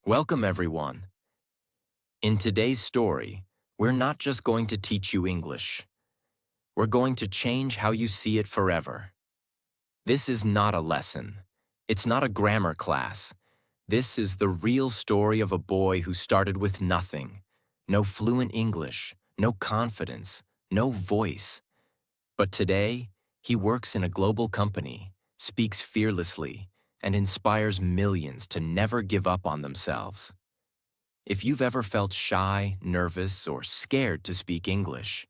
Welcome, everyone. In today's story, we're not just going to teach you English. We're going to change how you see it forever. This is not a lesson. It's not a grammar class. This is the real story of a boy who started with nothing. No fluent English, no confidence, no voice. But today, he works in a global company, speaks fearlessly, and inspires millions to never give up on themselves. If you've ever felt shy, nervous, or scared to speak English,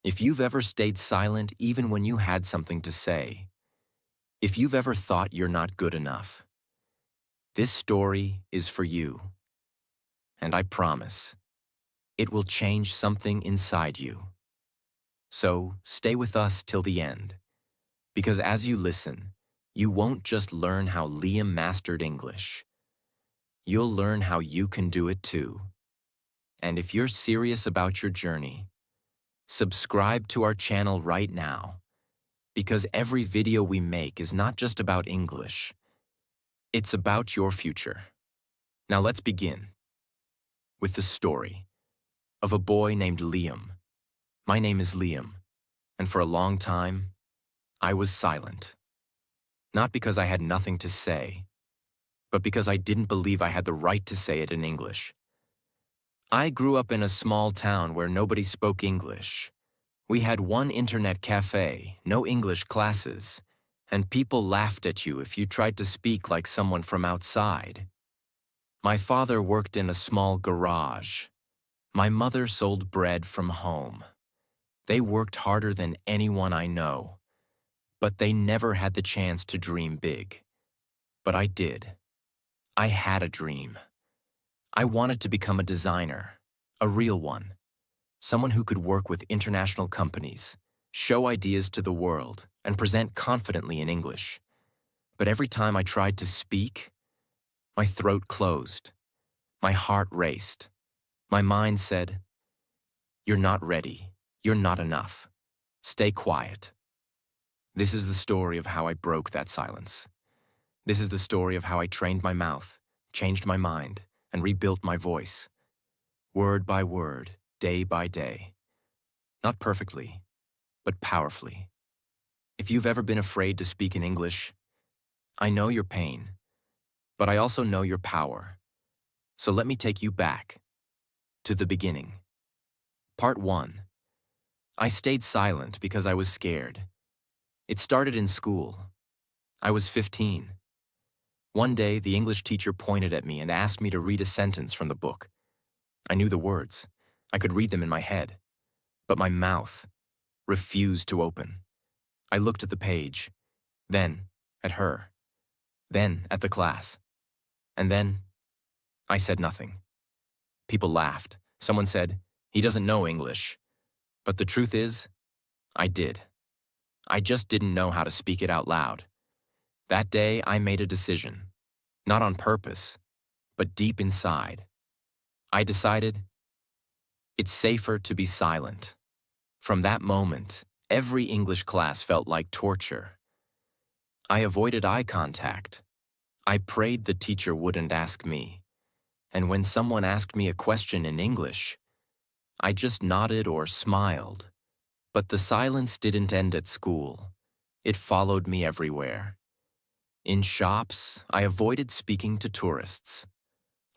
if you've ever stayed silent even when you had something to say, if you've ever thought you're not good enough, this story is for you. And I promise, it will change something inside you. So stay with us till the end, because as you listen, you won't just learn how Liam mastered English. You'll learn how you can do it too. And if you're serious about your journey, subscribe to our channel right now, because every video we make is not just about English. It's about your future. Now let's begin with the story of a boy named Liam. My name is Liam, and for a long time, I was silent. Not because I had nothing to say, but because I didn't believe I had the right to say it in English. I grew up in a small town where nobody spoke English. We had one internet cafe, no English classes, and people laughed at you if you tried to speak like someone from outside. My father worked in a small garage. My mother sold bread from home. They worked harder than anyone I know, but they never had the chance to dream big. But I did. I had a dream. I wanted to become a designer, a real one, someone who could work with international companies, show ideas to the world, and present confidently in English. But every time I tried to speak, my throat closed, my heart raced, my mind said, "You're not ready, you're not enough, stay quiet." This is the story of how I broke that silence. This is the story of how I trained my mouth, changed my mind, and rebuilt my voice. Word by word, day by day. Not perfectly, but powerfully. If you've ever been afraid to speak in English, I know your pain, but I also know your power. So let me take you back to the beginning. Part 1. I stayed silent because I was scared. It started in school. I was 15. One day, the English teacher pointed at me and asked me to read a sentence from the book. I knew the words. I could read them in my head. But my mouth refused to open. I looked at the page, then at her, then at the class. And then I said nothing. People laughed. Someone said, "He doesn't know English." But the truth is, I did. I just didn't know how to speak it out loud. That day, I made a decision. Not on purpose, but deep inside. I decided, it's safer to be silent. From that moment, every English class felt like torture. I avoided eye contact. I prayed the teacher wouldn't ask me. And when someone asked me a question in English, I just nodded or smiled. But the silence didn't end at school. It followed me everywhere. In shops, I avoided speaking to tourists.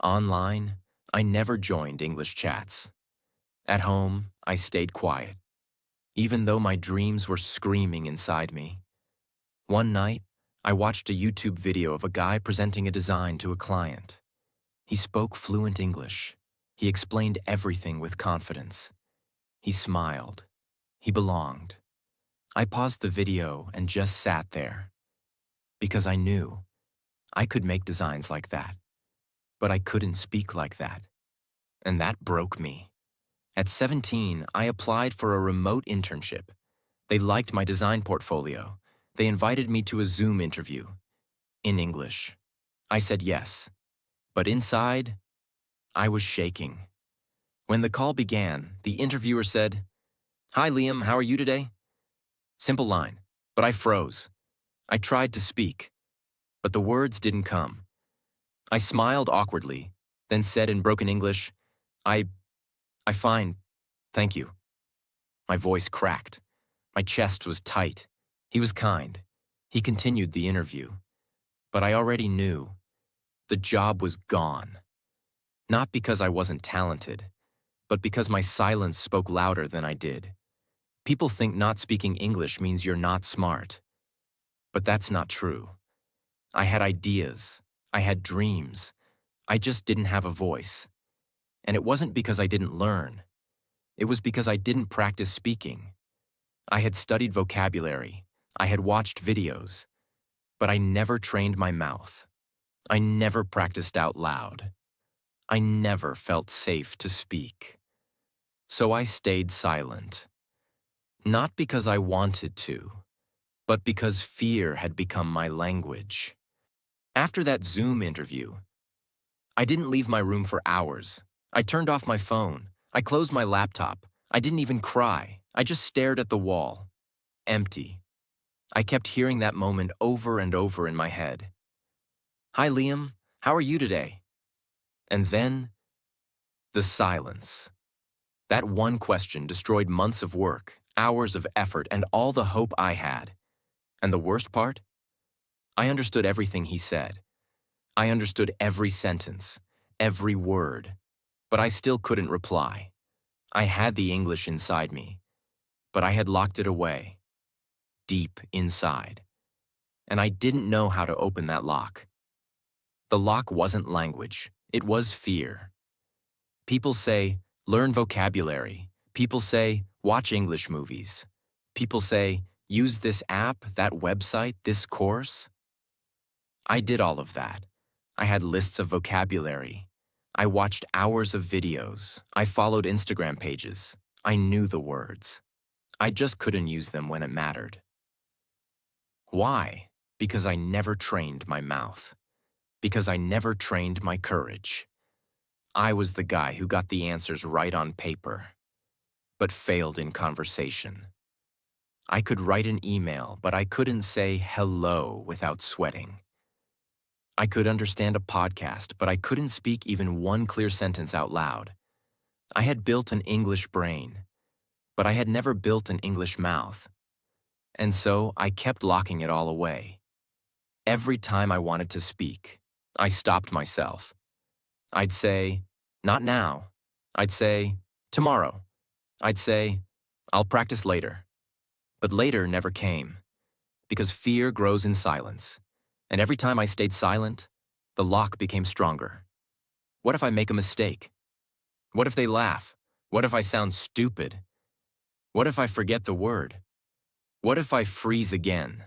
Online, I never joined English chats. At home, I stayed quiet, even though my dreams were screaming inside me. One night, I watched a YouTube video of a guy presenting a design to a client. He spoke fluent English. He explained everything with confidence. He smiled. He belonged. I paused the video and just sat there. Because I knew I could make designs like that, but I couldn't speak like that. And that broke me. At 17, I applied for a remote internship. They liked my design portfolio. They invited me to a Zoom interview. In English. I said yes. But inside, I was shaking. When the call began, the interviewer said, "Hi, Liam, how are you today?" Simple line, but I froze. I tried to speak, but the words didn't come. I smiled awkwardly, then said in broken English, I, I fine, thank you. My voice cracked. My chest was tight. He was kind. He continued the interview. But I already knew the job was gone. Not because I wasn't talented, but because my silence spoke louder than I did. People think not speaking English means you're not smart. But that's not true. I had ideas. I had dreams. I just didn't have a voice. And it wasn't because I didn't learn. It was because I didn't practice speaking. I had studied vocabulary. I had watched videos. But I never trained my mouth. I never practiced out loud. I never felt safe to speak. So I stayed silent. Not because I wanted to, but because fear had become my language. After that Zoom interview, I didn't leave my room for hours. I turned off my phone. I closed my laptop. I didn't even cry. I just stared at the wall. Empty. I kept hearing that moment over and over in my head. Hi, Liam. How are you today? And then, the silence. That one question destroyed months of work, hours of effort, and all the hope I had. And the worst part? I understood everything he said. I understood every sentence, every word, but I still couldn't reply. I had the English inside me, but I had locked it away, deep inside. And I didn't know how to open that lock. The lock wasn't language, it was fear. People say, learn vocabulary. People say, watch English movies. People say, use this app, that website, this course. I did all of that. I had lists of vocabulary. I watched hours of videos. I followed Instagram pages. I knew the words. I just couldn't use them when it mattered. Why? Because I never trained my mouth. Because I never trained my courage. I was the guy who got the answers right on paper, but failed in conversation. I could write an email, but I couldn't say hello without sweating. I could understand a podcast, but I couldn't speak even one clear sentence out loud. I had built an English brain, but I had never built an English mouth. And so I kept locking it all away. Every time I wanted to speak, I stopped myself. I'd say, not now. I'd say, tomorrow. I'd say, I'll practice later. But later never came, because fear grows in silence. And every time I stayed silent, the lock became stronger. What if I make a mistake? What if they laugh? What if I sound stupid? What if I forget the word? What if I freeze again?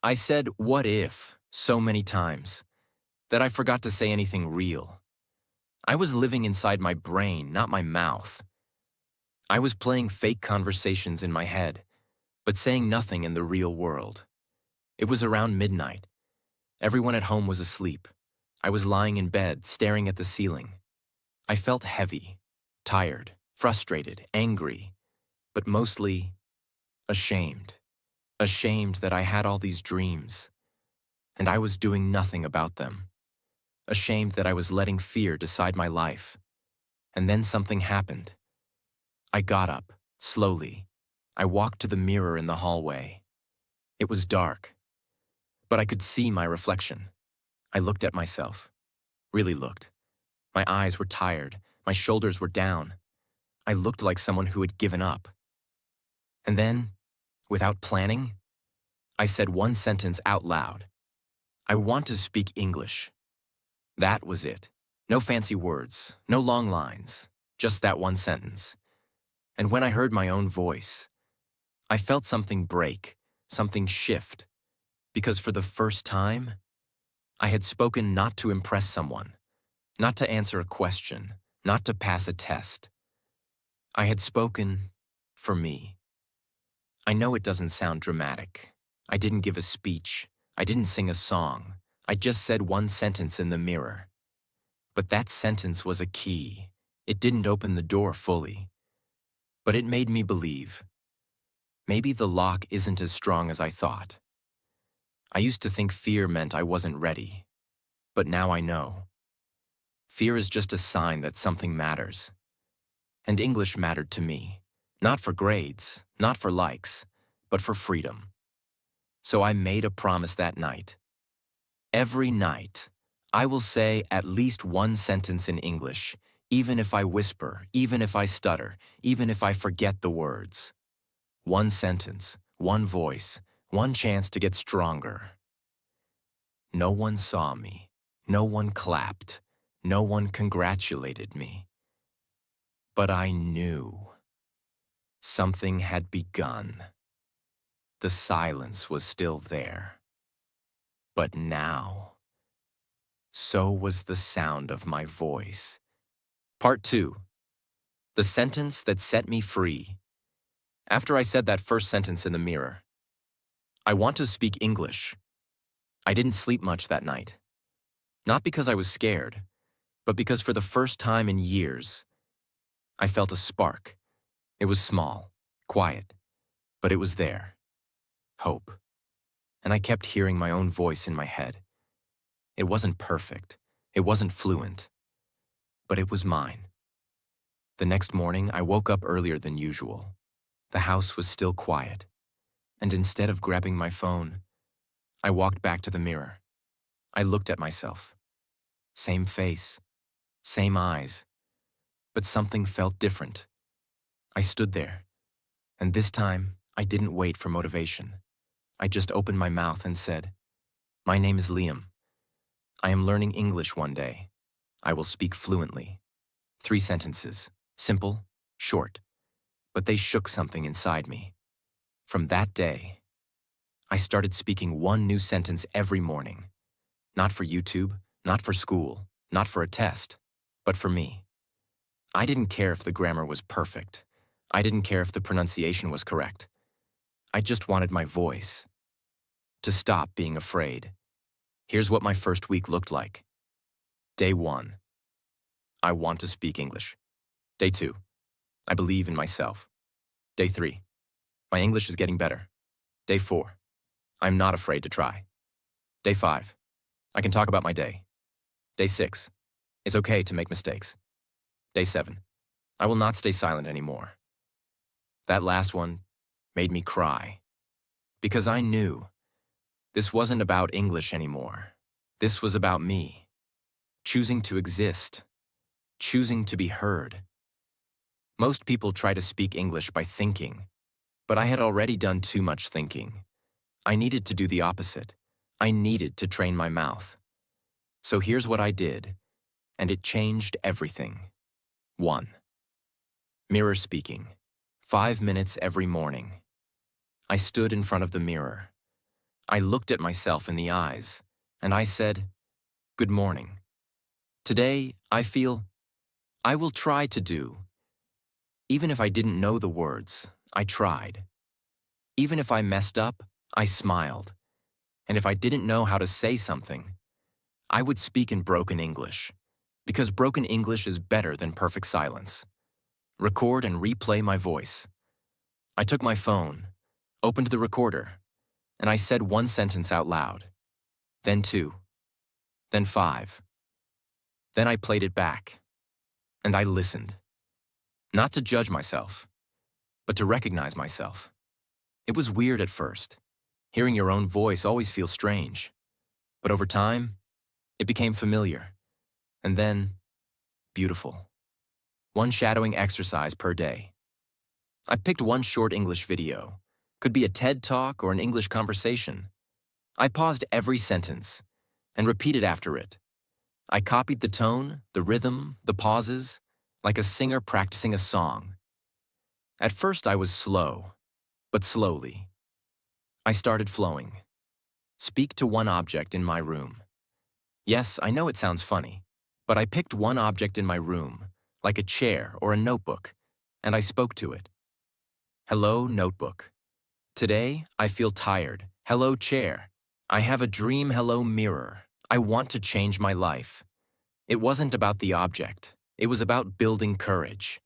I said, what if, so many times, that I forgot to say anything real. I was living inside my brain, not my mouth. I was playing fake conversations in my head, but saying nothing in the real world. It was around midnight. Everyone at home was asleep. I was lying in bed, staring at the ceiling. I felt heavy, tired, frustrated, angry, but mostly ashamed. Ashamed that I had all these dreams, and I was doing nothing about them. Ashamed that I was letting fear decide my life. And then something happened. I got up, slowly. I walked to the mirror in the hallway. It was dark, but I could see my reflection. I looked at myself, really looked. My eyes were tired, my shoulders were down. I looked like someone who had given up. And then, without planning, I said one sentence out loud. I want to speak English. That was it. No fancy words, no long lines, just that one sentence. And when I heard my own voice, I felt something break, something shift, because for the first time, I had spoken not to impress someone, not to answer a question, not to pass a test. I had spoken for me. I know it doesn't sound dramatic. I didn't give a speech. I didn't sing a song. I just said one sentence in the mirror. But that sentence was a key. It didn't open the door fully. But it made me believe. Maybe the lock isn't as strong as I thought. I used to think fear meant I wasn't ready. But now I know. Fear is just a sign that something matters. And English mattered to me. Not for grades, not for likes, but for freedom. So I made a promise that night. Every night, I will say at least one sentence in English, even if I whisper, even if I stutter, even if I forget the words. One sentence, one voice, one chance to get stronger. No one saw me. No one clapped. No one congratulated me. But I knew. Something had begun. The silence was still there. But now, so was the sound of my voice. Part 2. The sentence that set me free. After I said that first sentence in the mirror, I want to speak English. I didn't sleep much that night. Not because I was scared, but because for the first time in years, I felt a spark. It was small, quiet, but it was there. Hope. And I kept hearing my own voice in my head. It wasn't perfect. It wasn't fluent. But it was mine. The next morning, I woke up earlier than usual. The house was still quiet. And instead of grabbing my phone, I walked back to the mirror. I looked at myself. Same face, same eyes. But something felt different. I stood there. And this time, I didn't wait for motivation. I just opened my mouth and said, "My name is Liam. I am learning English one day. I will speak fluently." 3 sentences, simple, short, but they shook something inside me. From that day, I started speaking one new sentence every morning. Not for YouTube, not for school, not for a test, but for me. I didn't care if the grammar was perfect. I didn't care if the pronunciation was correct. I just wanted my voice to stop being afraid. Here's what my first week looked like. Day 1. I want to speak English. Day 2. I believe in myself. Day 3. My English is getting better. Day 4. I'm not afraid to try. Day 5. I can talk about my day. Day 6. It's okay to make mistakes. Day 7. I will not stay silent anymore. That last one made me cry. Because I knew this wasn't about English anymore. This was about me. Choosing to exist. Choosing to be heard. Most people try to speak English by thinking, but I had already done too much thinking. I needed to do the opposite. I needed to train my mouth. So here's what I did, and it changed everything. 1. Mirror speaking. 5 minutes every morning. I stood in front of the mirror. I looked at myself in the eyes, and I said, "Good morning. Today, I will try to do." Even if I didn't know the words, I tried. Even if I messed up, I smiled. And if I didn't know how to say something, I would speak in broken English, because broken English is better than perfect silence. Record and replay my voice. I took my phone, opened the recorder, and I said one sentence out loud. Then 2. Then 5. Then I played it back. And I listened. Not to judge myself, but to recognize myself. It was weird at first. Hearing your own voice always feels strange. But over time, it became familiar. And then, beautiful. One shadowing exercise per day. I picked one short English video. Could be a TED Talk or an English conversation. I paused every sentence and repeated after it. I copied the tone, the rhythm, the pauses, like a singer practicing a song. At first I was slow, but slowly. I started flowing. Speak to one object in my room. Yes, I know it sounds funny, but I picked one object in my room, like a chair or a notebook, and I spoke to it. Hello, notebook. Today, I feel tired. Hello, chair. I have a dream. Hello, mirror. I want to change my life. It wasn't about the object. It was about building courage.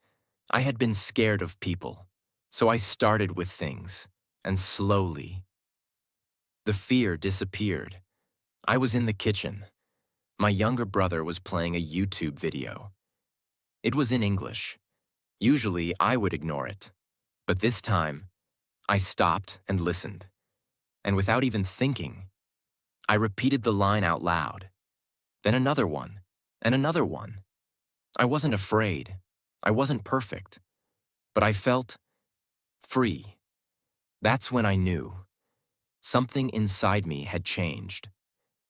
I had been scared of people, so I started with things, and slowly, the fear disappeared. I was in the kitchen. My younger brother was playing a YouTube video. It was in English. Usually, I would ignore it. But this time, I stopped and listened. And without even thinking, I repeated the line out loud. Then another one, and another one. I wasn't afraid. I wasn't perfect. But I felt free. That's when I knew. Something inside me had changed.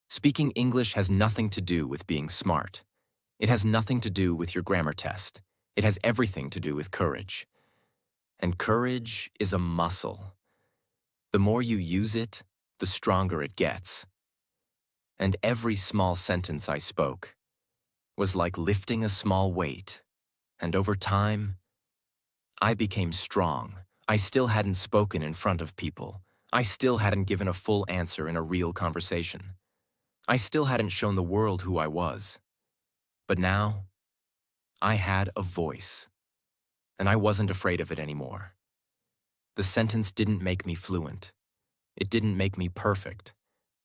Speaking English has nothing to do with being smart. It has nothing to do with your grammar test. It has everything to do with courage. And courage is a muscle. The more you use it, the stronger it gets. And every small sentence I spoke was like lifting a small weight. And over time, I became strong. I still hadn't spoken in front of people. I still hadn't given a full answer in a real conversation. I still hadn't shown the world who I was. But now, I had a voice. And I wasn't afraid of it anymore. The sentence didn't make me fluent. It didn't make me perfect.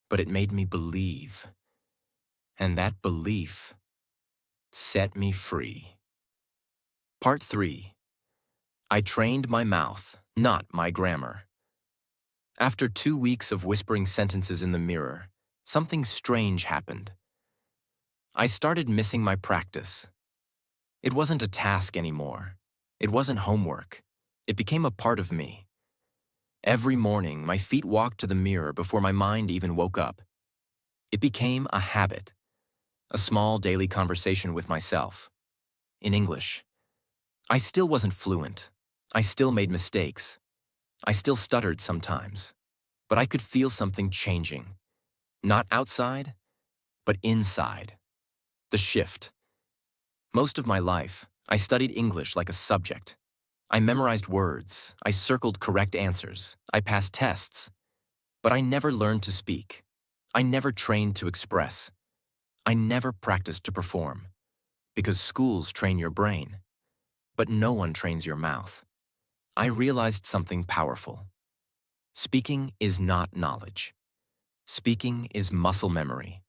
But it made me believe. And that belief set me free. Part 3. I trained my mouth, not my grammar. After 2 weeks of whispering sentences in the mirror, something strange happened. I started missing my practice. It wasn't a task anymore. It wasn't homework. It became a part of me. Every morning, my feet walked to the mirror before my mind even woke up. It became a habit, a small daily conversation with myself. In English. I still wasn't fluent. I still made mistakes. I still stuttered sometimes. But I could feel something changing. Not outside, but inside. The shift. Most of my life, I studied English like a subject. I memorized words. I circled correct answers. I passed tests. But I never learned to speak. I never trained to express. I never practiced to perform. Because schools train your brain. But no one trains your mouth. I realized something powerful. Speaking is not knowledge. Speaking is muscle memory,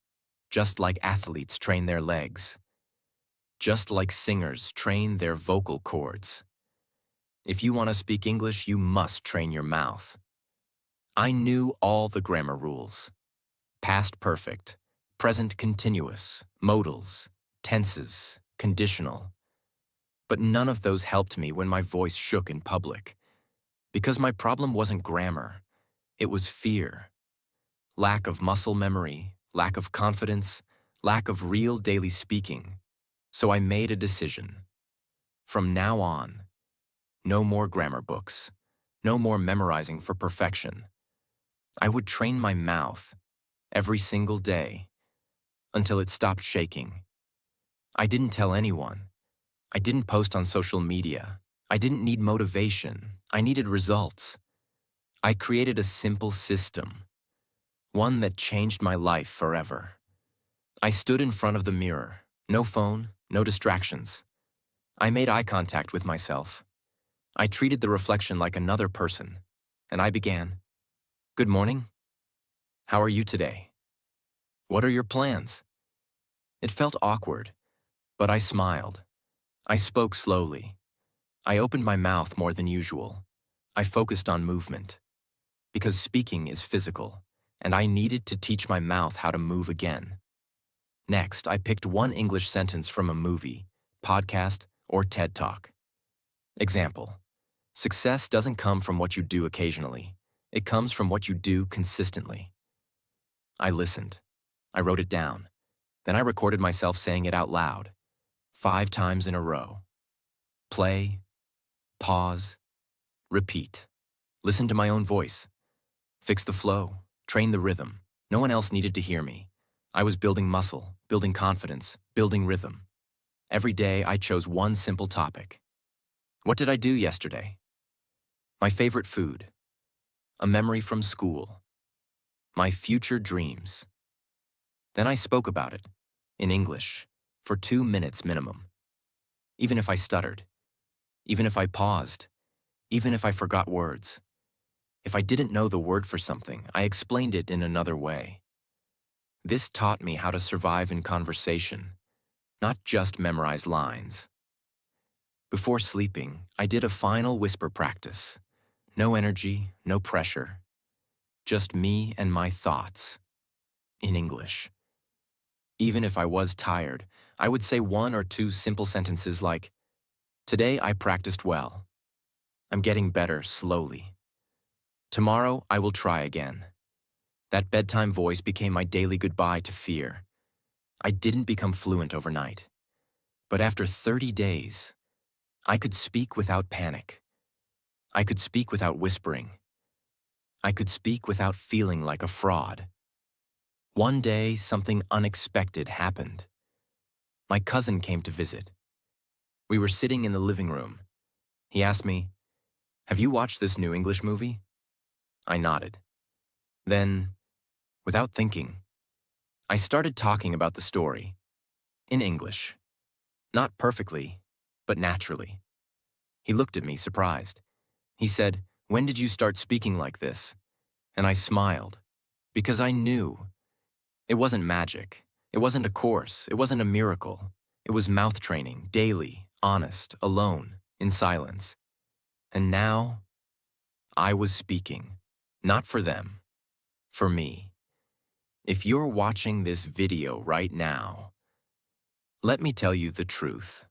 just like athletes train their legs, just like singers train their vocal cords. If you want to speak English, you must train your mouth. I knew all the grammar rules. Past perfect, present continuous, modals, tenses, conditional. But none of those helped me when my voice shook in public. Because my problem wasn't grammar, it was fear. Lack of muscle memory, lack of confidence, lack of real daily speaking. So I made a decision. From now on, no more grammar books, no more memorizing for perfection. I would train my mouth every single day until it stopped shaking. I didn't tell anyone. I didn't post on social media. I didn't need motivation. I needed results. I created a simple system, one that changed my life forever. I stood in front of the mirror, no phone, no distractions. I made eye contact with myself. I treated the reflection like another person, and I began, "Good morning. How are you today? What are your plans?" It felt awkward, but I smiled. I spoke slowly. I opened my mouth more than usual. I focused on movement. Because speaking is physical, and I needed to teach my mouth how to move again. Next, I picked one English sentence from a movie, podcast, or TED Talk. Example: success doesn't come from what you do occasionally. It comes from what you do consistently. I listened. I wrote it down. Then I recorded myself saying it out loud, 5 times in a row. Play, pause, repeat. Listen to my own voice. Fix the flow, train the rhythm. No one else needed to hear me. I was building muscle, building confidence, building rhythm. Every day I chose one simple topic. What did I do yesterday? My favorite food. A memory from school. My future dreams. Then I spoke about it, in English, for 2 minutes minimum. Even if I stuttered, even if I paused, even if I forgot words. If I didn't know the word for something, I explained it in another way. This taught me how to survive in conversation, not just memorize lines. Before sleeping, I did a final whisper practice. No energy, no pressure, just me and my thoughts, in English. Even if I was tired, I would say one or two simple sentences like, "Today I practiced well. I'm getting better slowly. Tomorrow I will try again." That bedtime voice became my daily goodbye to fear. I didn't become fluent overnight. But after 30 days, I could speak without panic. I could speak without whispering. I could speak without feeling like a fraud. One day, something unexpected happened. My cousin came to visit. We were sitting in the living room. He asked me, "Have you watched this new English movie?" I nodded. Then, without thinking, I started talking about the story, in English. Not perfectly, but naturally. He looked at me, surprised. He said, "When did you start speaking like this?" And I smiled, because I knew. It wasn't magic. It wasn't a course. It wasn't a miracle. It was mouth training, daily, honest, alone, in silence. And now, I was speaking. Not for them. For me. If you're watching this video right now, let me tell you the truth.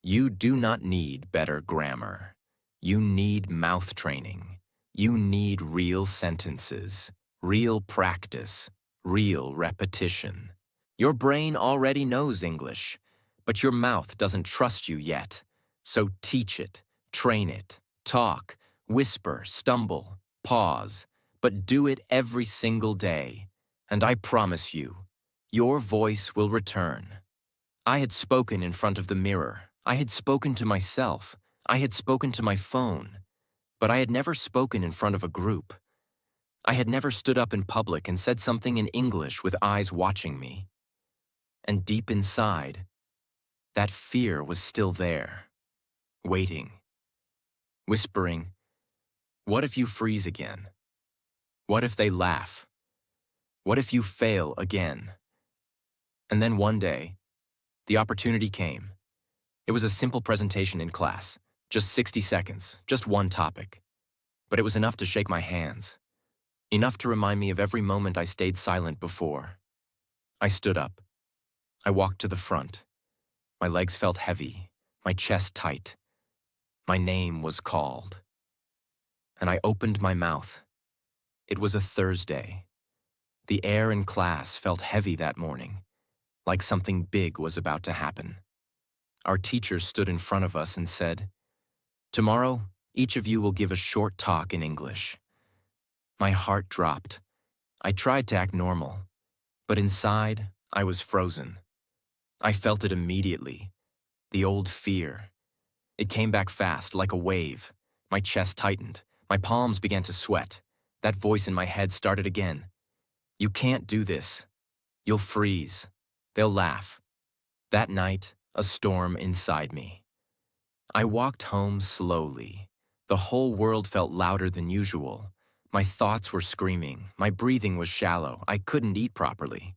You do not need better grammar. You need mouth training. You need real sentences, real practice, real repetition. Your brain already knows English, but your mouth doesn't trust you yet. So teach it, train it, talk, whisper, stumble, pause, but do it every single day. And I promise you, your voice will return. I had spoken in front of the mirror. I had spoken to myself. I had spoken to my phone. But I had never spoken in front of a group. I had never stood up in public and said something in English with eyes watching me. And deep inside, that fear was still there, waiting, whispering, "What if you freeze again? What if they laugh? What if you fail again?" And then one day, the opportunity came. It was a simple presentation in class, just 60 seconds, just one topic. But it was enough to shake my hands, enough to remind me of every moment I stayed silent before. I stood up. I walked to the front. My legs felt heavy, my chest tight. My name was called. And I opened my mouth. It was a Thursday. The air in class felt heavy that morning, like something big was about to happen. Our teacher stood in front of us and said, "Tomorrow, each of you will give a short talk in English." My heart dropped. I tried to act normal, but inside, I was frozen. I felt it immediately. The old fear. It came back fast, like a wave. My chest tightened. My palms began to sweat. That voice in my head started again. "You can't do this. You'll freeze. They'll laugh." That night, a storm inside me. I walked home slowly. The whole world felt louder than usual. My thoughts were screaming. My breathing was shallow. I couldn't eat properly.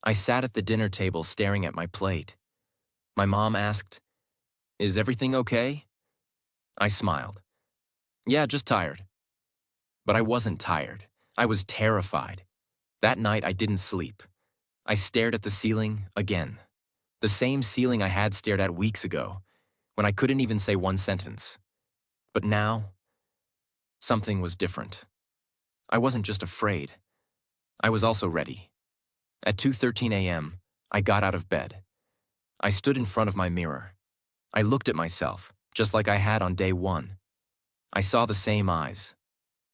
I sat at the dinner table staring at my plate. My mom asked, "Is everything okay?" I smiled. "Yeah, just tired." But I wasn't tired. I was terrified. That night I didn't sleep. I stared at the ceiling again. The same ceiling I had stared at weeks ago, when I couldn't even say one sentence. But now, something was different. I wasn't just afraid. I was also ready. At 2:13 a.m., I got out of bed. I stood in front of my mirror. I looked at myself, just like I had on day one. I saw the same eyes,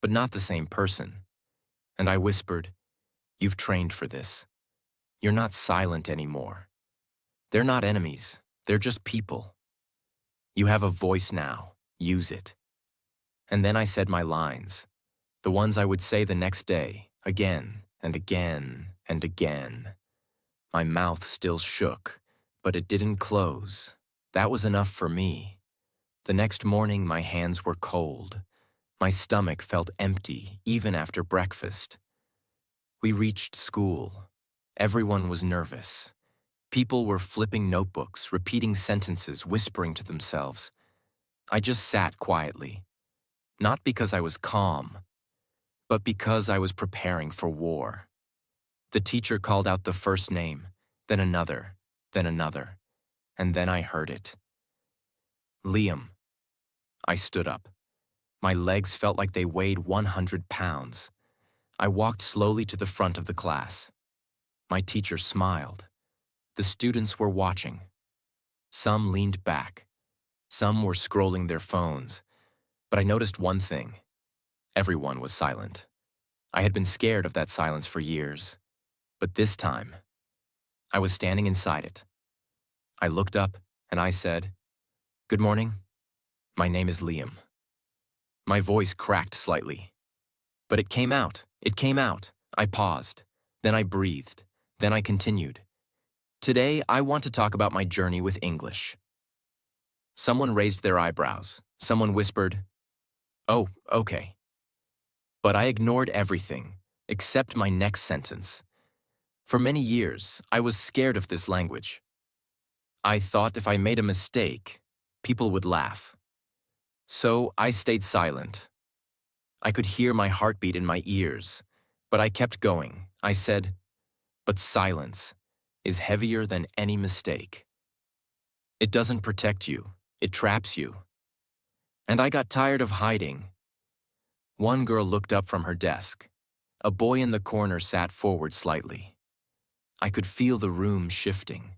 but not the same person. And I whispered, "You've trained for this. You're not silent anymore. They're not enemies. They're just people. You have a voice now. Use it." And then I said my lines, the ones I would say the next day, again and again and again. My mouth still shook, but it didn't close. That was enough for me. The next morning, my hands were cold. My stomach felt empty, even after breakfast. We reached school. Everyone was nervous. People were flipping notebooks, repeating sentences, whispering to themselves. I just sat quietly, not because I was calm, but because I was preparing for war. The teacher called out the first name, then another, and then I heard it. Liam. I stood up. My legs felt like they weighed 100 pounds. I walked slowly to the front of the class. My teacher smiled. The students were watching. Some leaned back. Some were scrolling their phones. But I noticed one thing. Everyone was silent. I had been scared of that silence for years. But this time, I was standing inside it. I looked up and I said, "Good morning. My name is Liam." My voice cracked slightly. But it came out. It came out. I paused. Then I breathed. Then I continued. Today, I want to talk about my journey with English. Someone raised their eyebrows. Someone whispered, "Oh, okay." But I ignored everything, except my next sentence. For many years, I was scared of this language. I thought if I made a mistake, people would laugh. So I stayed silent. I could hear my heartbeat in my ears, but I kept going. I said, "But silence is heavier than any mistake. It doesn't protect you, it traps you." And I got tired of hiding. One girl looked up from her desk. A boy in the corner sat forward slightly. I could feel the room shifting.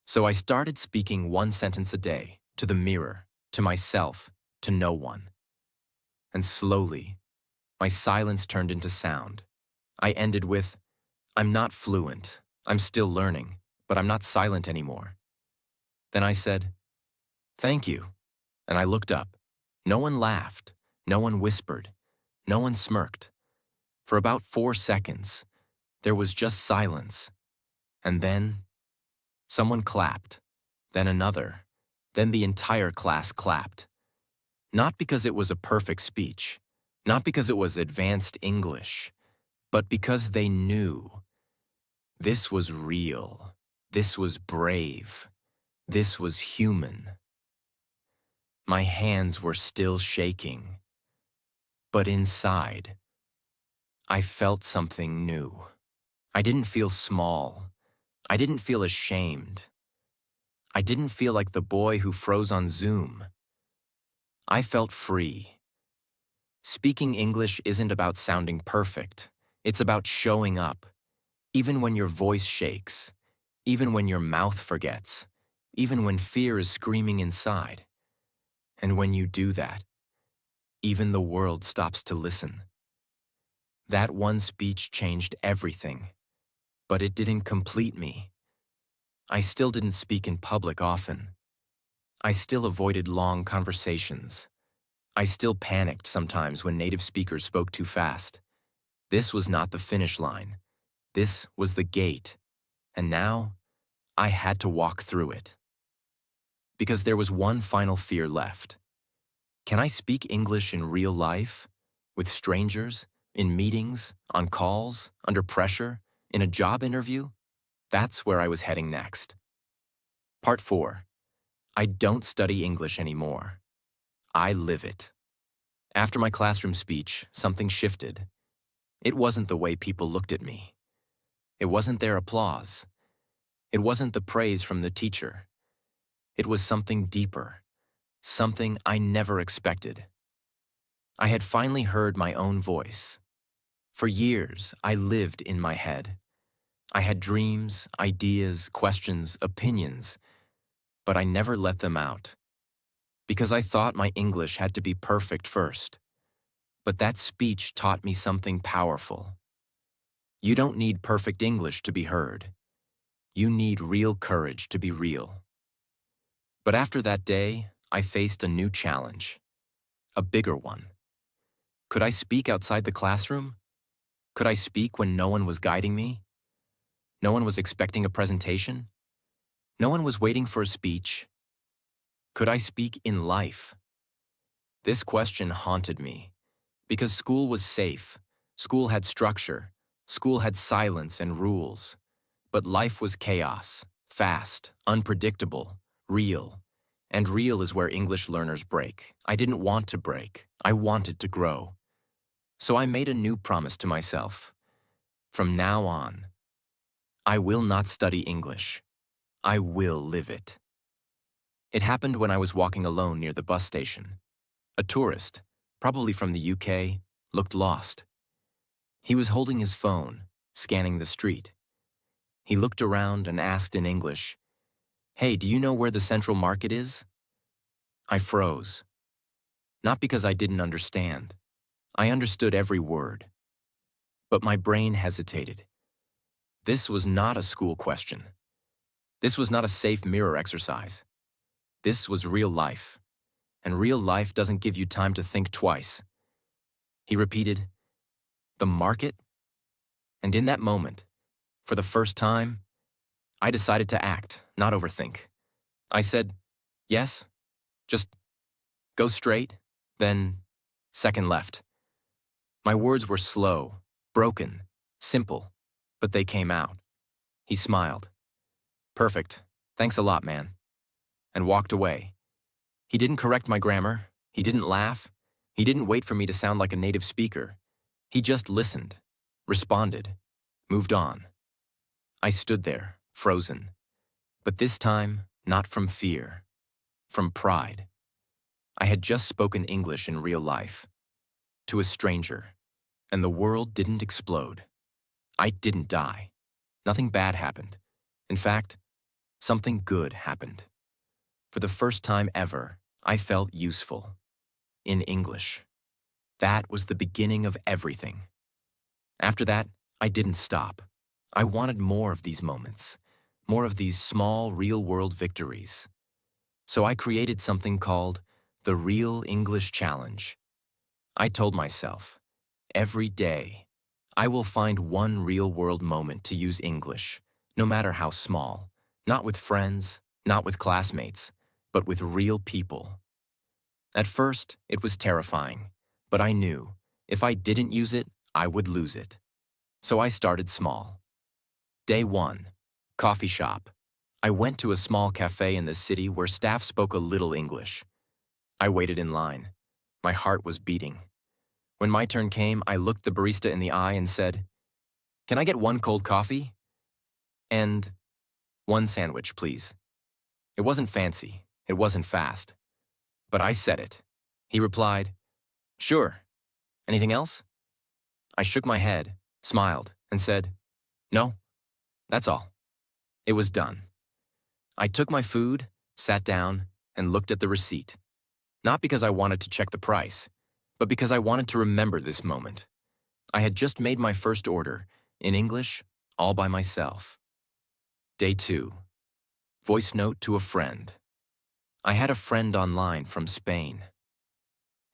So I started speaking one sentence a day, to the mirror, to myself, to no one. And slowly, my silence turned into sound. I ended with, "I'm not fluent. I'm still learning, but I'm not silent anymore." Then I said, "Thank you." And I looked up. No one laughed. No one whispered. No one smirked. For about 4 seconds, there was just silence. And then, someone clapped. Then another. Then the entire class clapped. Not because it was a perfect speech. Not because it was advanced English. But because they knew. This was real. This was brave. This was human. My hands were still shaking. But inside, I felt something new. I didn't feel small. I didn't feel ashamed. I didn't feel like the boy who froze on Zoom. I felt free. Speaking English isn't about sounding perfect. It's about showing up, even when your voice shakes, even when your mouth forgets, even when fear is screaming inside. And when you do that, even the world stops to listen. That one speech changed everything, but it didn't complete me. I still didn't speak in public often. I still avoided long conversations. I still panicked sometimes when native speakers spoke too fast. This was not the finish line. This was the gate. And now, I had to walk through it. Because there was one final fear left. Can I speak English in real life? With strangers? In meetings? On calls? Under pressure? In a job interview? That's where I was heading next. Part 4. I don't study English anymore. I live it. After my classroom speech, something shifted. It wasn't the way people looked at me. It wasn't their applause. It wasn't the praise from the teacher. It was something deeper, something I never expected. I had finally heard my own voice. For years, I lived in my head. I had dreams, ideas, questions, opinions, but I never let them out. Because I thought my English had to be perfect first. But that speech taught me something powerful. You don't need perfect English to be heard. You need real courage to be real. But after that day, I faced a new challenge. A bigger one. Could I speak outside the classroom? Could I speak when no one was guiding me? No one was expecting a presentation? No one was waiting for a speech? Could I speak in life? This question haunted me. Because school was safe. School had structure. School had silence and rules, but life was chaos, fast, unpredictable, real. And real is where English learners break. I didn't want to break. I wanted to grow. So I made a new promise to myself. From now on, I will not study English. I will live it. It happened when I was walking alone near the bus station. A tourist, probably from the UK, looked lost. He was holding his phone, scanning the street. He looked around and asked in English, "Hey, do you know where the Central Market is?" I froze. Not because I didn't understand. I understood every word. But my brain hesitated. This was not a school question. This was not a safe mirror exercise. This was real life. And real life doesn't give you time to think twice. He repeated, "The market?" And in that moment, for the first time, I decided to act, not overthink. I said, "Yes, just go straight, then second left." My words were slow, broken, simple, but they came out. He smiled. "Perfect. Thanks a lot, man," and walked away. He didn't correct my grammar. He didn't laugh. He didn't wait for me to sound like a native speaker. He just listened, responded, moved on. I stood there, frozen. But this time, not from fear, from pride. I had just spoken English in real life, to a stranger, and the world didn't explode. I didn't die. Nothing bad happened. In fact, something good happened. For the first time ever, I felt useful. In English. That was the beginning of everything. After that, I didn't stop. I wanted more of these moments, more of these small, real-world victories. So I created something called the Real English Challenge. I told myself, every day, I will find one real-world moment to use English, no matter how small, not with friends, not with classmates, but with real people. At first, it was terrifying, but I knew if I didn't use it, I would lose it. So I started small. Day 1, coffee shop. I went to a small cafe in the city where staff spoke a little English. I waited in line. My heart was beating. When my turn came, I looked the barista in the eye and said, "Can I get one cold coffee? And one sandwich, please." It wasn't fancy. It wasn't fast. But I said it. He replied, "Sure. Anything else?" I shook my head, smiled, and said, "No, that's all." It was done. I took my food, sat down, and looked at the receipt. Not because I wanted to check the price, but because I wanted to remember this moment. I had just made my first order, in English, all by myself. Day 2. Voice note to a friend. I had a friend online from Spain.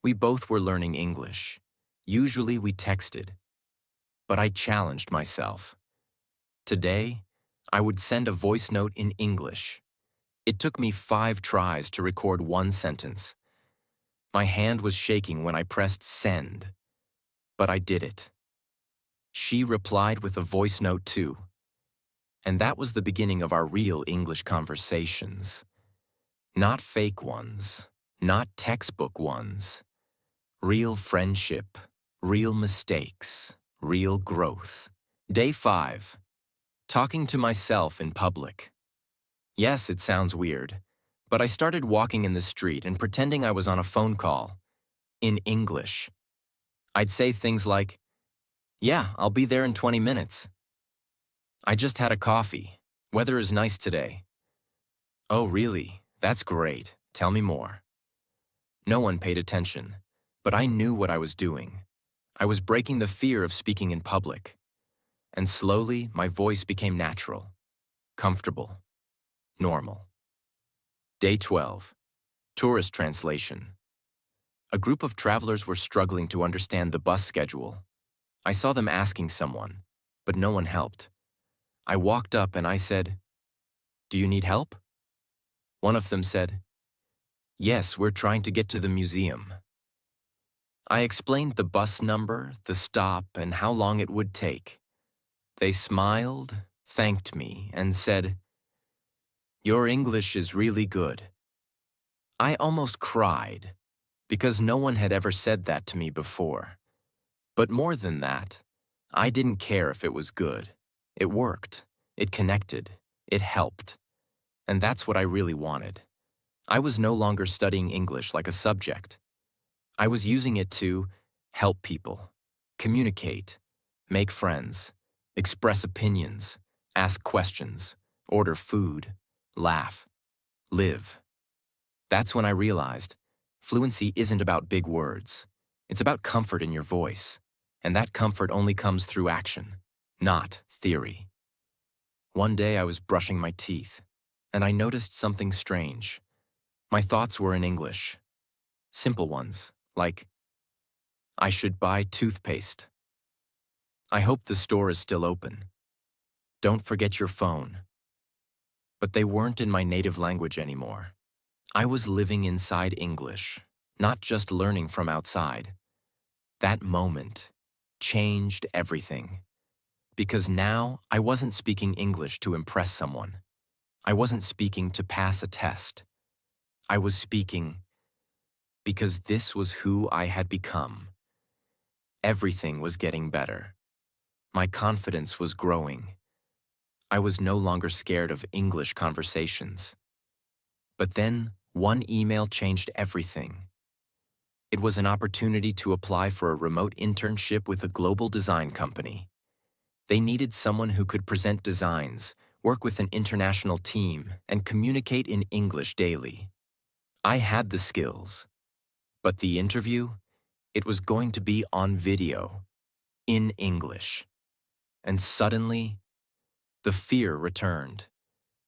We both were learning English. Usually we texted. But I challenged myself. Today, I would send a voice note in English. It took me 5 tries to record one sentence. My hand was shaking when I pressed send, but I did it. She replied with a voice note too. And that was the beginning of our real English conversations. Not fake ones, not textbook ones. Real friendship, real mistakes, real growth. Day 5. Talking to myself in public. Yes, it sounds weird, but I started walking in the street and pretending I was on a phone call. In English. I'd say things like, "Yeah, I'll be there in 20 minutes. I just had a coffee. Weather is nice today." "Oh, really? That's great. Tell me more." No one paid attention, but I knew what I was doing. I was breaking the fear of speaking in public. And slowly, my voice became natural, comfortable, normal. Day 12. Tourist translation. A group of travelers were struggling to understand the bus schedule. I saw them asking someone, but no one helped. I walked up and I said, "Do you need help?" One of them said, "Yes, we're trying to get to the museum." I explained the bus number, the stop, and how long it would take. They smiled, thanked me, and said, "Your English is really good." I almost cried, because no one had ever said that to me before. But more than that, I didn't care if it was good. It worked, it connected, it helped. And that's what I really wanted. I was no longer studying English like a subject. I was using it to help people, communicate, make friends, express opinions, ask questions, order food, laugh, live. That's when I realized fluency isn't about big words. It's about comfort in your voice. And that comfort only comes through action, not theory. One day I was brushing my teeth, and I noticed something strange. My thoughts were in English. Simple ones, like, I should buy toothpaste. I hope the store is still open. Don't forget your phone. But they weren't in my native language anymore. I was living inside English, not just learning from outside. That moment changed everything. Because now I wasn't speaking English to impress someone. I wasn't speaking to pass a test. I was speaking because this was who I had become. Everything was getting better. My confidence was growing. I was no longer scared of English conversations. But then, one email changed everything. It was an opportunity to apply for a remote internship with a global design company. They needed someone who could present designs, work with an international team, and communicate in English daily. I had the skills. But the interview? It was going to be on video, in English. And suddenly, the fear returned.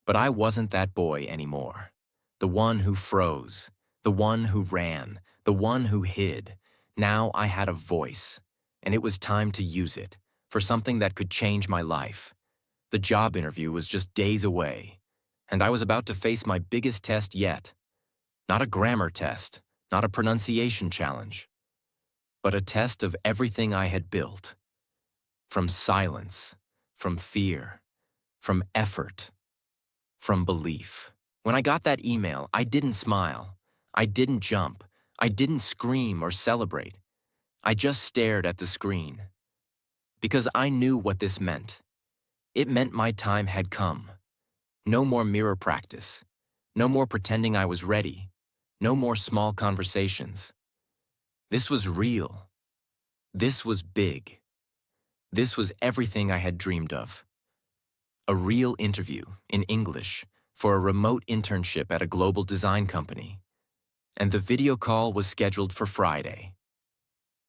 But I wasn't that boy anymore. The one who froze, the one who ran, the one who hid. Now I had a voice, and it was time to use it for something that could change my life. The job interview was just days away, and I was about to face my biggest test yet. Not a grammar test, not a pronunciation challenge, but a test of everything I had built. From silence, from fear, from effort, from belief. When I got that email, I didn't smile. I didn't jump. I didn't scream or celebrate. I just stared at the screen. Because I knew what this meant. It meant my time had come. No more mirror practice. No more pretending I was ready. No more small conversations. This was real. This was big. This was everything I had dreamed of. A real interview, in English, for a remote internship at a global design company. And the video call was scheduled for Friday.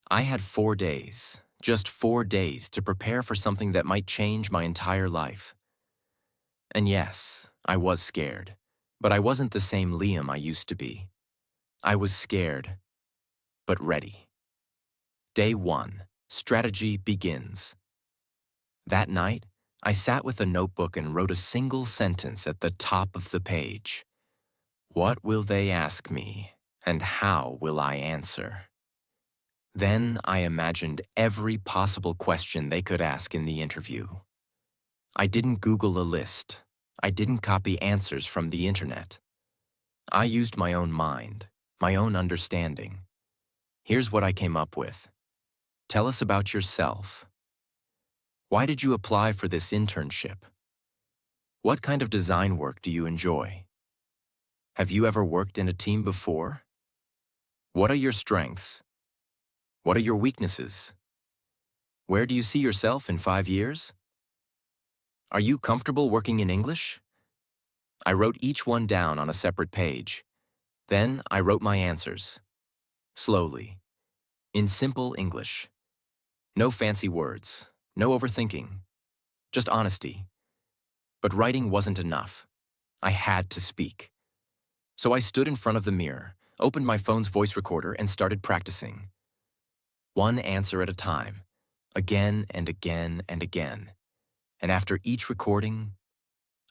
I had 4 days, just 4 days, to prepare for something that might change my entire life. And yes, I was scared, but I wasn't the same Liam I used to be. I was scared, but ready. Day 1, strategy begins. That night, I sat with a notebook and wrote a single sentence at the top of the page. What will they ask me, and how will I answer? Then I imagined every possible question they could ask in the interview. I didn't Google a list. I didn't copy answers from the internet. I used my own mind, my own understanding. Here's what I came up with. Tell us about yourself. Why did you apply for this internship? What kind of design work do you enjoy? Have you ever worked in a team before? What are your strengths? What are your weaknesses? Where do you see yourself in 5 years? Are you comfortable working in English? I wrote each one down on a separate page. Then I wrote my answers. Slowly. In simple English. No fancy words. No overthinking. Just honesty. But writing wasn't enough. I had to speak. So I stood in front of the mirror, opened my phone's voice recorder, and started practicing. One answer at a time. Again and again and again. And after each recording,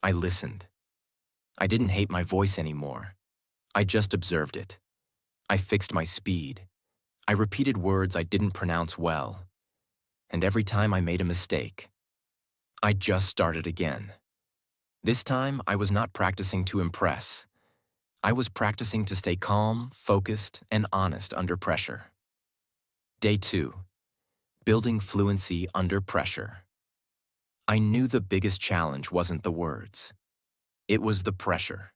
I listened. I didn't hate my voice anymore. I just observed it. I fixed my speed. I repeated words I didn't pronounce well. And every time I made a mistake, I just started again. This time, I was not practicing to impress. I was practicing to stay calm, focused, and honest under pressure. Day 2. Building fluency under pressure. I knew the biggest challenge wasn't the words. It was the pressure.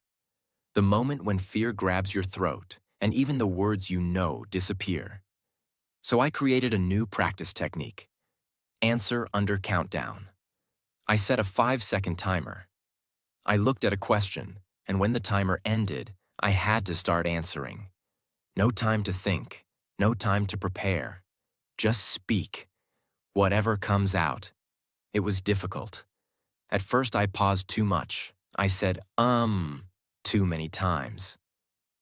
The moment when fear grabs your throat and even the words you know disappear. So I created a new practice technique. Answer under countdown. I set a 5-second timer. I looked at a question, and when the timer ended, I had to start answering. No time to think, no time to prepare. Just speak. Whatever comes out. It was difficult. At first I paused too much. I said, too many times.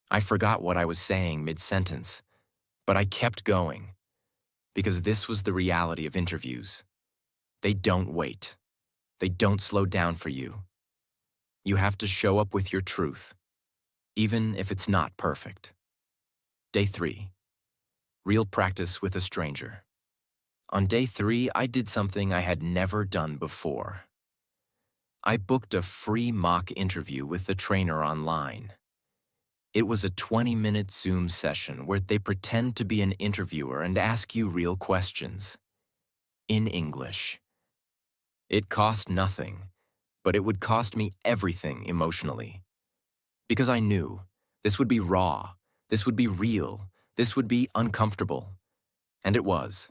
I forgot what I was saying mid-sentence, but I kept going. Because this was the reality of interviews. They don't wait. They don't slow down for you. You have to show up with your truth, even if it's not perfect. Day 3. Real practice with a stranger. On day 3, I did something I had never done before. I booked a free mock interview with the trainer online. It was a 20-minute Zoom session where they pretend to be an interviewer and ask you real questions. In English. It cost nothing, but it would cost me everything emotionally. Because I knew this would be raw, this would be real, this would be uncomfortable. And it was.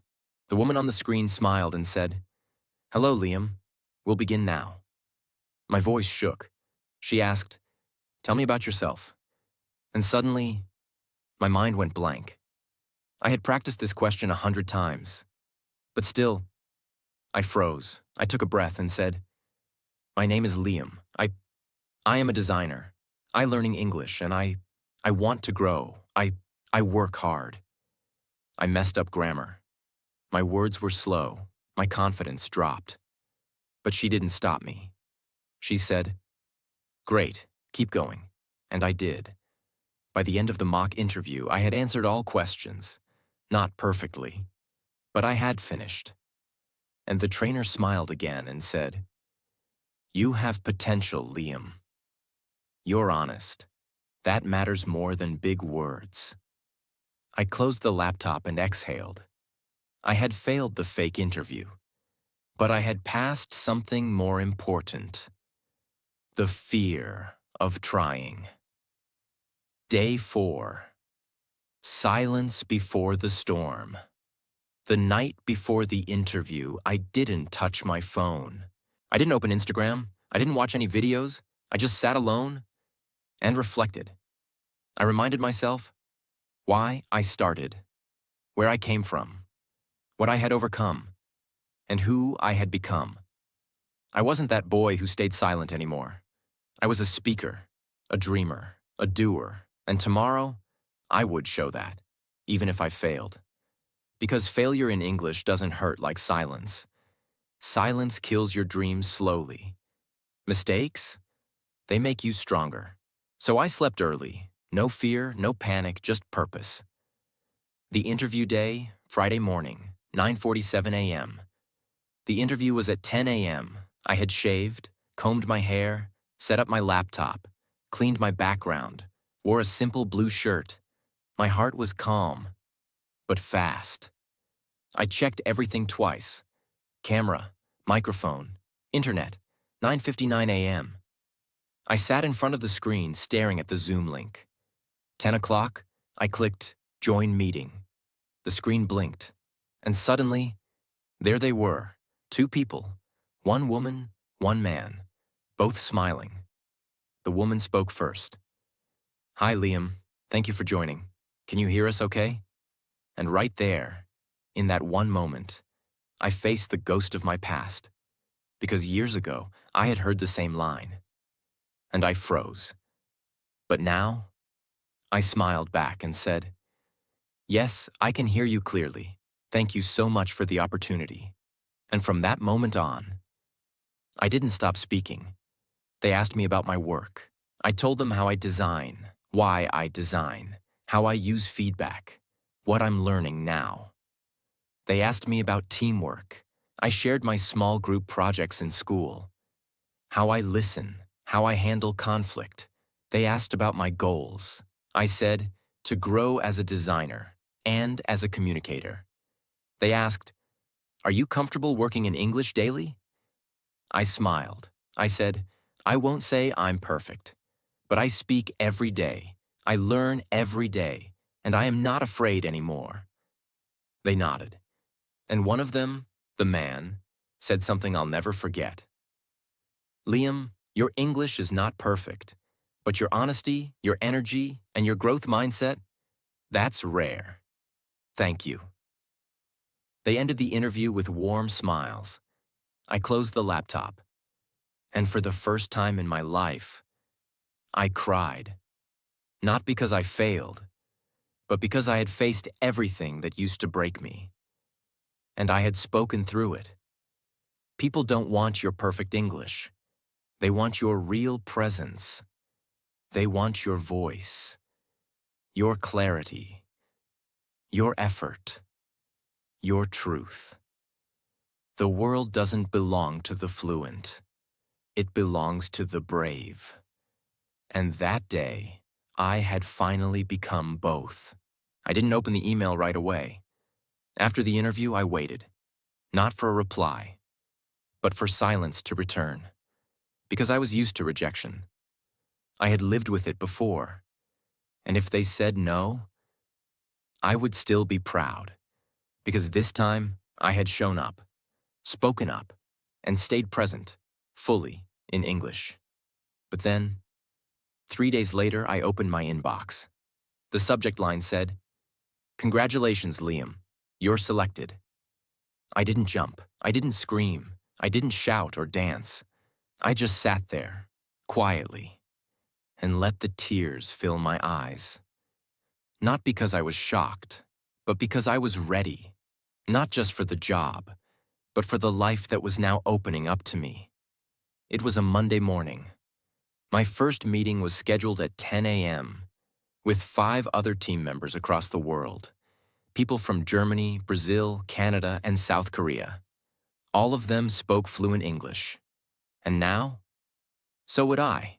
The woman on the screen smiled and said, "Hello, Liam. We'll begin now." My voice shook. She asked, "Tell me about yourself." And suddenly, my mind went blank. I had practiced this question 100 times. But still, I froze. I took a breath and said, "My name is Liam. I am a designer. I learning English and I want to grow. I work hard." I messed up grammar. My words were slow. My confidence dropped. But she didn't stop me. She said, "Great, keep going." And I did. By the end of the mock interview, I had answered all questions. Not perfectly, but I had finished. And the trainer smiled again and said, "You have potential, Liam. You're honest. That matters more than big words." I closed the laptop and exhaled. I had failed the fake interview, but I had passed something more important. The fear of trying. Day 4. Silence before the storm. The night before the interview, I didn't touch my phone. I didn't open Instagram. I didn't watch any videos. I just sat alone and reflected. I reminded myself why I started, where I came from, what I had overcome, and who I had become. I wasn't that boy who stayed silent anymore. I was a speaker, a dreamer, a doer, and tomorrow, I would show that, even if I failed. Because failure in English doesn't hurt like silence. Silence kills your dreams slowly. Mistakes? They make you stronger. So I slept early. No fear, no panic, just purpose. The interview day, Friday morning, 9:47 a.m. The interview was at 10 a.m. I had shaved, combed my hair, set up my laptop, cleaned my background, wore a simple blue shirt. My heart was calm, but fast. I checked everything twice. Camera, microphone, internet, 9:59 a.m. I sat in front of the screen staring at the Zoom link. 10 o'clock, I clicked Join Meeting. The screen blinked, and suddenly, there they were, 2 people, 1 woman, 1 man, both smiling. The woman spoke first. "Hi, Liam. Thank you for joining. Can you hear us okay?" And right there, in that one moment, I faced the ghost of my past. Because years ago, I had heard the same line. And I froze. But now, I smiled back and said, "Yes, I can hear you clearly. Thank you so much for the opportunity." And from that moment on, I didn't stop speaking. They asked me about my work. I told them how I design, why I design, how I use feedback, what I'm learning now. They asked me about teamwork. I shared my small group projects in school, how I listen, how I handle conflict. They asked about my goals. I said, to grow as a designer and as a communicator. They asked, are you comfortable working in English daily? I smiled. I said, I won't say I'm perfect, but I speak every day. I learn every day, and I am not afraid anymore. They nodded, and one of them, the man, said something I'll never forget. Liam, your English is not perfect, but your honesty, your energy, and your growth mindset, that's rare. Thank you. They ended the interview with warm smiles. I closed the laptop, and for the first time in my life, I cried. Not because I failed, but because I had faced everything that used to break me. And I had spoken through it. People don't want your perfect English. They want your real presence. They want your voice, your clarity, your effort, your truth. The world doesn't belong to the fluent. It belongs to the brave. And that day, I had finally become both. I didn't open the email right away. After the interview, I waited, not for a reply, but for silence to return, because I was used to rejection. I had lived with it before, and if they said no, I would still be proud, because this time I had shown up, spoken up, and stayed present, fully, in English. But then, 3 days later, I opened my inbox. The subject line said, "Congratulations, Liam. You're selected." I didn't jump. I didn't scream. I didn't shout or dance. I just sat there, quietly, and let the tears fill my eyes. Not because I was shocked, but because I was ready. Not just for the job, but for the life that was now opening up to me. It was a Monday morning. My first meeting was scheduled at 10 a.m. with 5 other team members across the world. People from Germany, Brazil, Canada, and South Korea. All of them spoke fluent English. And now? So would I.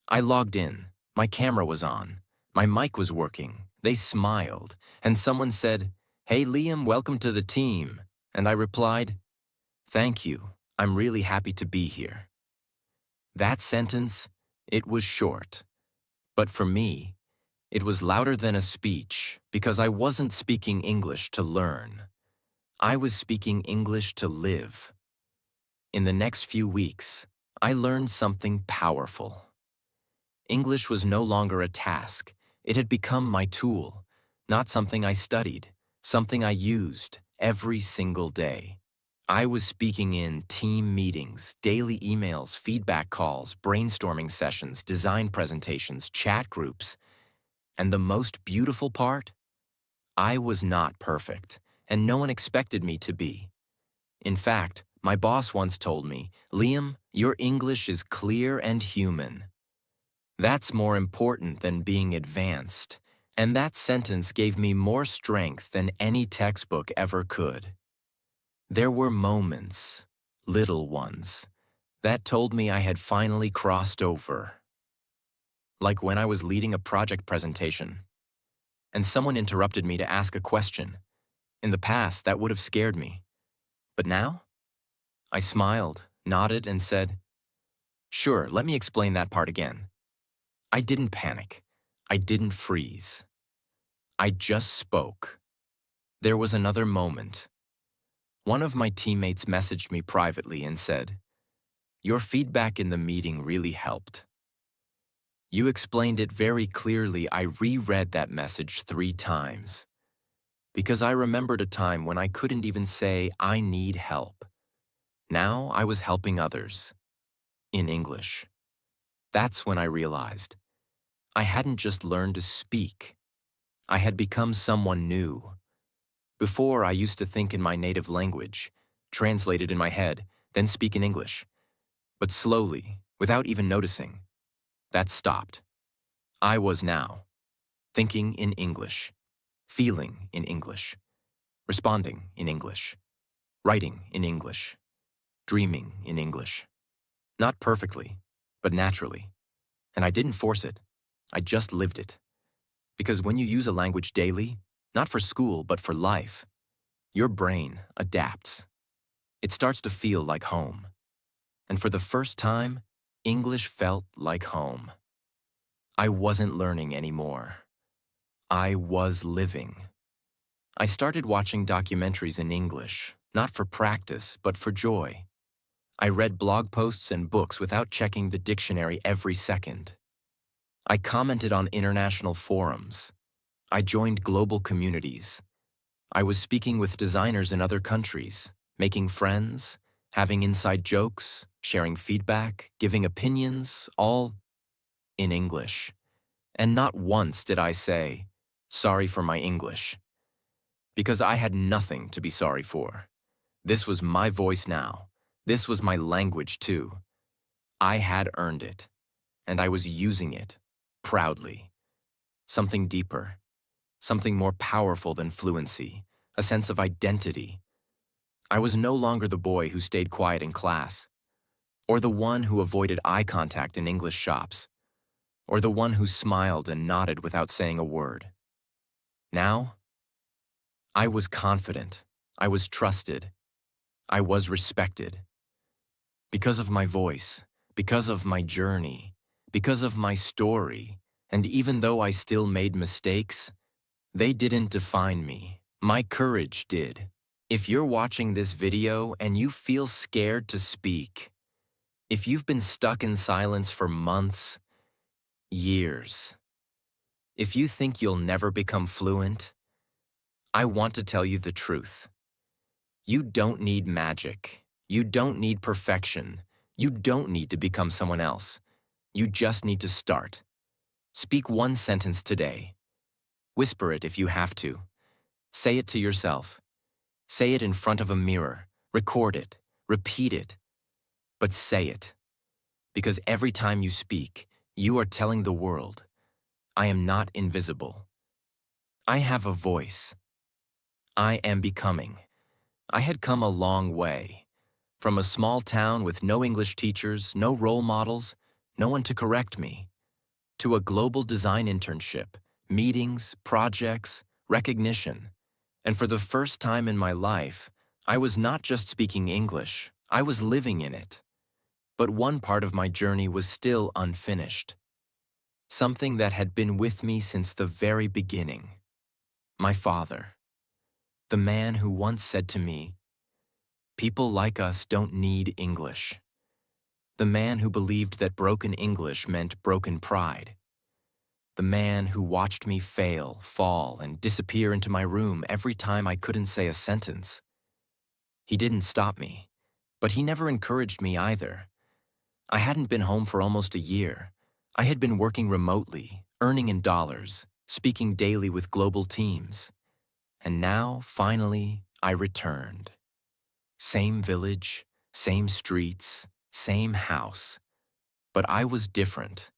I logged in. My camera was on. My mic was working. They smiled. And someone said, "Hey, Liam, welcome to the team." And I replied, "Thank you. I'm really happy to be here." That sentence, it was short. But for me, it was louder than a speech because I wasn't speaking English to learn. I was speaking English to live. In the next few weeks, I learned something powerful. English was no longer a task. It had become my tool, not something I studied, something I used every single day. I was speaking in team meetings, daily emails, feedback calls, brainstorming sessions, design presentations, chat groups. And the most beautiful part? I was not perfect, and no one expected me to be. In fact, my boss once told me, "Liam, your English is clear and human." That's more important than being advanced, and that sentence gave me more strength than any textbook ever could. There were moments, little ones, that told me I had finally crossed over. Like when I was leading a project presentation, and someone interrupted me to ask a question. In the past, that would have scared me. But now? I smiled, nodded, and said, "Sure, let me explain that part again." I didn't panic. I didn't freeze. I just spoke. There was another moment. One of my teammates messaged me privately and said, "Your feedback in the meeting really helped." You explained it very clearly. I reread that message 3 times. Because I remembered a time when I couldn't even say, "I need help." Now I was helping others. In English. That's when I realized I hadn't just learned to speak. I had become someone new. Before, I used to think in my native language, translate it in my head, then speak in English. But slowly, without even noticing, that stopped. I was now thinking in English, feeling in English, responding in English, writing in English, dreaming in English. Not perfectly, but naturally. And I didn't force it. I just lived it. Because when you use a language daily, not for school, but for life, your brain adapts. It starts to feel like home. And for the first time, English felt like home. I wasn't learning anymore. I was living. I started watching documentaries in English, not for practice, but for joy. I read blog posts and books without checking the dictionary every second. I commented on international forums. I joined global communities. I was speaking with designers in other countries, making friends, having inside jokes, sharing feedback, giving opinions, all in English. And not once did I say, "Sorry for my English," because I had nothing to be sorry for. This was my voice now. This was my language too. I had earned it, and I was using it, proudly. Something deeper, something more powerful than fluency, a sense of identity. I was no longer the boy who stayed quiet in class, or the one who avoided eye contact in English shops, or the one who smiled and nodded without saying a word. Now, I was confident, I was trusted, I was respected. Because of my voice, because of my journey, because of my story, and even though I still made mistakes, they didn't define me. My courage did. If you're watching this video and you feel scared to speak, if you've been stuck in silence for months, years, if you think you'll never become fluent, I want to tell you the truth. You don't need magic. You don't need perfection. You don't need to become someone else. You just need to start. Speak one sentence today. Whisper it if you have to. Say it to yourself. Say it in front of a mirror. Record it. Repeat it. But say it. Because every time you speak, you are telling the world, I am not invisible. I have a voice. I am becoming. I had come a long way. From a small town with no English teachers, no role models, no one to correct me, to a global design internship, meetings, projects, recognition. And for the first time in my life, I was not just speaking English, I was living in it. But one part of my journey was still unfinished. Something that had been with me since the very beginning. My father. The man who once said to me, "People like us don't need English." The man who believed that broken English meant broken pride. The man who watched me fail, fall, and disappear into my room every time I couldn't say a sentence. He didn't stop me, but he never encouraged me either. I hadn't been home for almost a year. I had been working remotely, earning in dollars, speaking daily with global teams. And now, finally, I returned. Same village, same streets, same house. But I was different.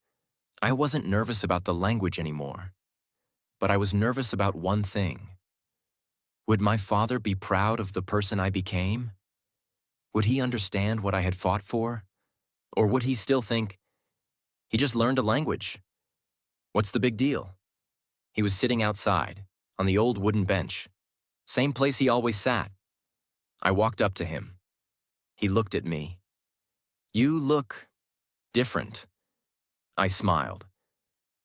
I wasn't nervous about the language anymore. But I was nervous about one thing. Would my father be proud of the person I became? Would he understand what I had fought for? Or would he still think, he just learned a language? What's the big deal? He was sitting outside, on the old wooden bench, same place he always sat. I walked up to him. He looked at me. "You look different." I smiled.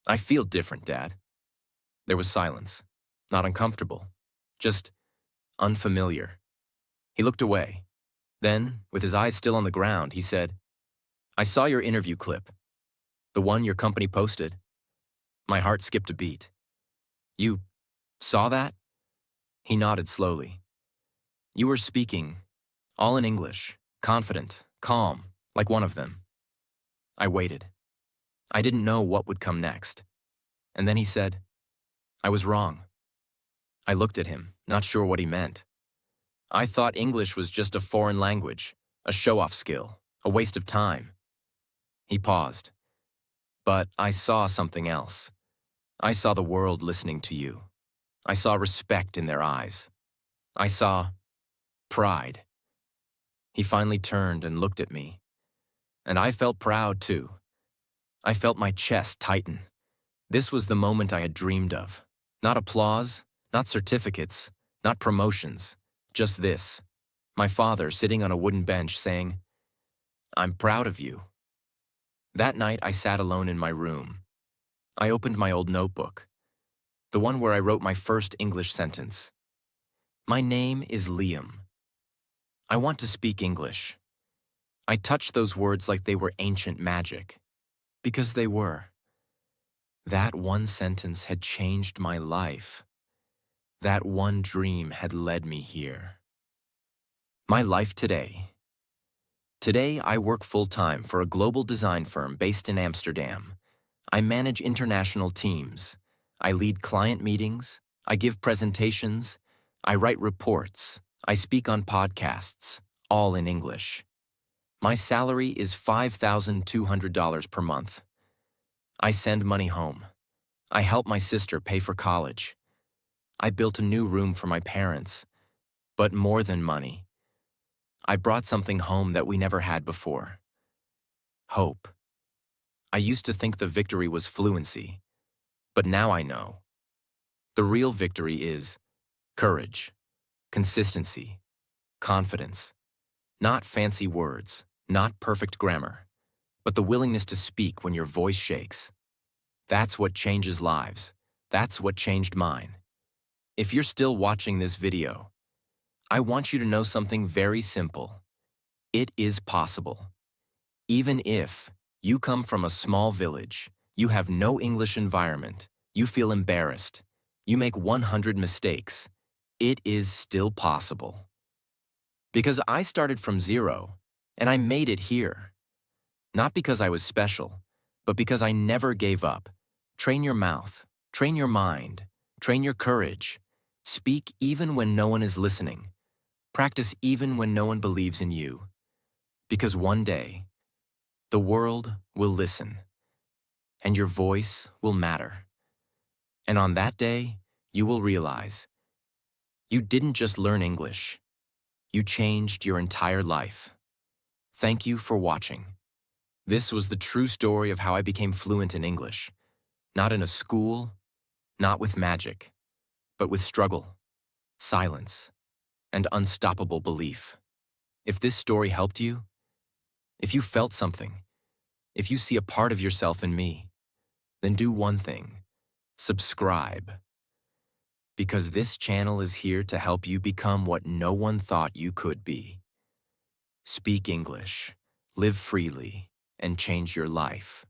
"I feel different, Dad." There was silence. Not uncomfortable. Just unfamiliar. He looked away. Then, with his eyes still on the ground, he said, "I saw your interview clip. The one your company posted." My heart skipped a beat. "You saw that?" He nodded slowly. "You were speaking, all in English, confident, calm, like one of them." I waited. I didn't know what would come next. And then he said, "I was wrong." I looked at him, not sure what he meant. I thought English was just a foreign language, a show-off skill, a waste of time. He paused. "But I saw something else. I saw the world listening to you. I saw respect in their eyes. I saw pride." He finally turned and looked at me. And I felt proud, too. I felt my chest tighten. This was the moment I had dreamed of. Not applause, not certificates, not promotions. Just this. My father sitting on a wooden bench saying, "I'm proud of you." That night I sat alone in my room. I opened my old notebook, the one where I wrote my first English sentence. My name is Liam. I want to speak English. I touched those words like they were ancient magic. Because they were. That one sentence had changed my life. That one dream had led me here. My life today. Today, I work full-time for a global design firm based in Amsterdam. I manage international teams. I lead client meetings. I give presentations. I write reports. I speak on podcasts, all in English. My salary is $5,200 per month. I send money home. I help my sister pay for college. I built a new room for my parents. But more than money, I brought something home that we never had before. Hope. I used to think the victory was fluency, but now I know. The real victory is courage, consistency, confidence. Not fancy words, not perfect grammar, but the willingness to speak when your voice shakes. That's what changes lives. That's what changed mine. If you're still watching this video, I want you to know something very simple. It is possible. Even if you come from a small village, you have no English environment, you feel embarrassed, you make 100 mistakes, it is still possible. Because I started from zero, and I made it here. Not because I was special, but because I never gave up. Train your mouth, train your mind, train your courage. Speak even when no one is listening. Practice even when no one believes in you. Because one day, the world will listen, and your voice will matter. And on that day, you will realize you didn't just learn English, you changed your entire life. Thank you for watching. This was the true story of how I became fluent in English. Not in a school, not with magic, but with struggle, silence, and unstoppable belief. If this story helped you, if you felt something, if you see a part of yourself in me, then do one thing: subscribe. Because this channel is here to help you become what no one thought you could be. Speak English, live freely, and change your life.